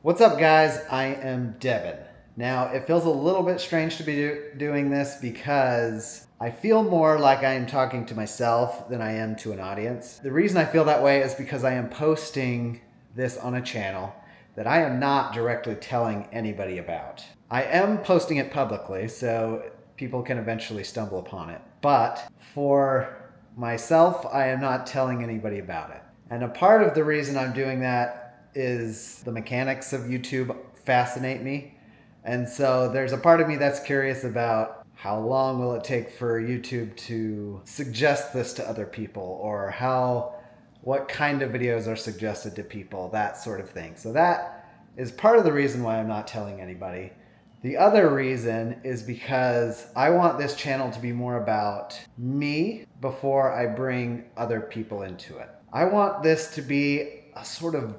What's up, guys? I am Devin. Now, it feels a little bit strange to be doing this because I feel more like I am talking to myself than I am to an audience. The reason I feel that way is because I am posting this on a channel that I am not directly telling anybody about. I am posting it publicly, so people can eventually stumble upon it. But for myself, I am not telling anybody about it. And a part of the reason I'm doing that is the mechanics of YouTube fascinate me. And so there's a part of me that's curious about how long will it take for YouTube to suggest this to other people, or what kind of videos are suggested to people, that sort of thing. So that is part of the reason why I'm not telling anybody. The other reason is because I want this channel to be more about me before I bring other people into it. I want this to be a sort of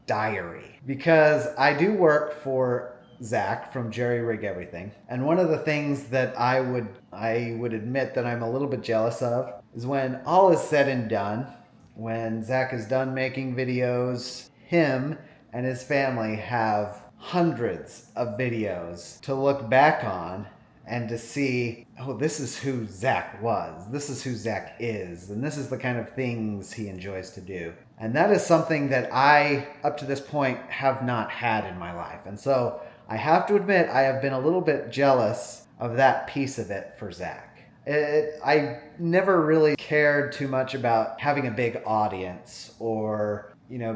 diary because I do work for Zach from Jerry Rig Everything. And one of the things that I would admit that I'm a little bit jealous of is when all is said and done, when Zach is done making videos, him and his family have hundreds of videos to look back on and to see, oh, this is who Zach was, this is who Zach is, and this is the kind of things he enjoys to do. And that is something that I, up to this point, have not had in my life. And so I have to admit, I have been a little bit jealous of that piece of it for Zach. I never really cared too much about having a big audience or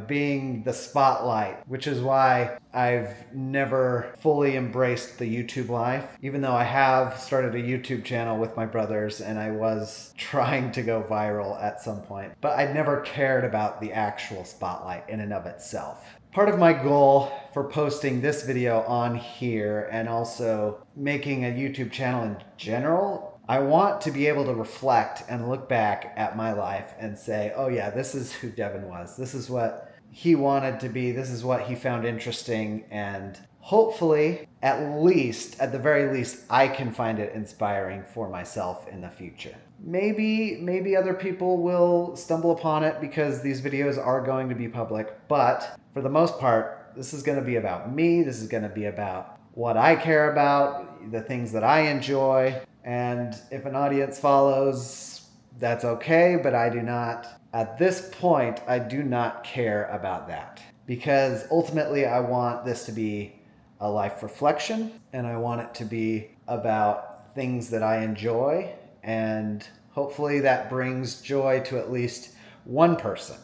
being the spotlight, which is why I've never fully embraced the YouTube life, even though I have started a YouTube channel with my brothers and I was trying to go viral at some point. But I never cared about the actual spotlight in and of itself. Part of my goal for posting this video on here and also making a YouTube channel in general, I want to be able to reflect and look back at my life and say, oh yeah, this is who Devin was. This is what he wanted to be. This is what he found interesting. And hopefully, at the very least, I can find it inspiring for myself in the future. Maybe other people will stumble upon it because these videos are going to be public. But for the most part, this is going to be about me. This is going to be about what I care about, the things that I enjoy. And if an audience follows, that's okay, but I do not, at this point, I do not care about that. Because ultimately, I want this to be a life reflection, and I want it to be about things that I enjoy, and hopefully that brings joy to at least one person,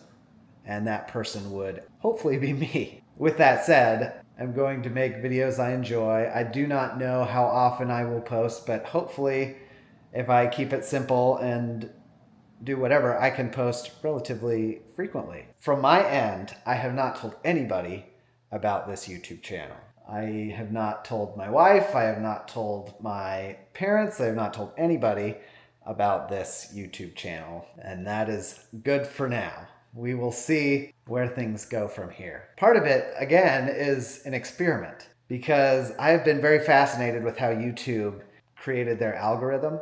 and that person would hopefully be me. With that said, I'm going to make videos I enjoy. I do not know how often I will post, but hopefully if I keep it simple and do whatever, I can post relatively frequently. From my end, I have not told anybody about this YouTube channel. I have not told my wife, I have not told my parents, I have not told anybody about this YouTube channel, and that is good for now. We will see where things go from here. Part of it, again, is an experiment because I've been very fascinated with how YouTube created their algorithm.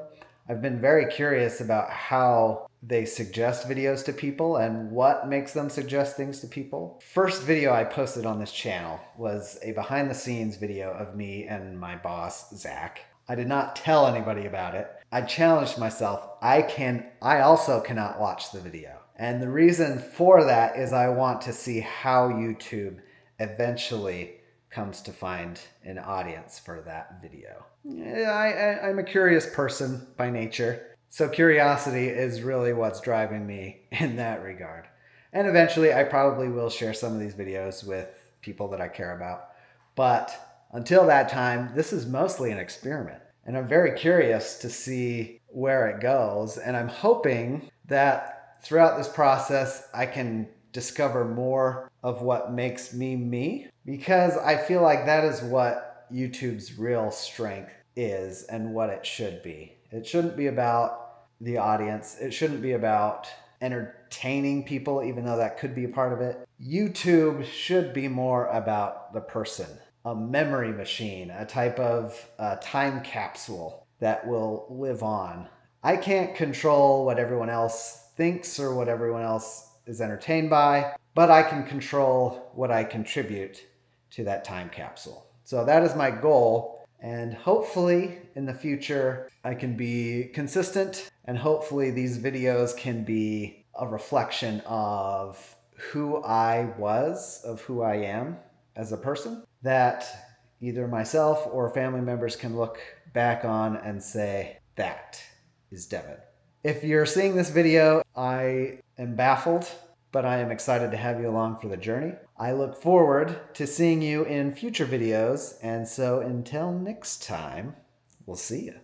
I've been very curious about how they suggest videos to people and what makes them suggest things to people. First video I posted on this channel was a behind the scenes video of me and my boss, Zach. I did not tell anybody about it. I challenged myself. I also cannot watch the video. And the reason for that is I want to see how YouTube eventually comes to find an audience for that video. I'm a curious person by nature, so curiosity is really what's driving me in that regard. And eventually I probably will share some of these videos with people that I care about. But until that time, this is mostly an experiment. And I'm very curious to see where it goes. And I'm hoping that throughout this process, I can discover more of what makes me me, because I feel like that is what YouTube's real strength is and what it should be. It shouldn't be about the audience. It shouldn't be about entertaining people, even though that could be a part of it. YouTube should be more about the person, a memory machine, a type of time capsule that will live on. I can't control what everyone else thinks or what everyone else is entertained by, but I can control what I contribute to that time capsule. So that is my goal. And hopefully in the future, I can be consistent, and hopefully these videos can be a reflection of who I was, of who I am as a person, that either myself or family members can look back on and say, that is Devin. If you're seeing this video, I am baffled, but I am excited to have you along for the journey. I look forward to seeing you in future videos, and so until next time, we'll see you.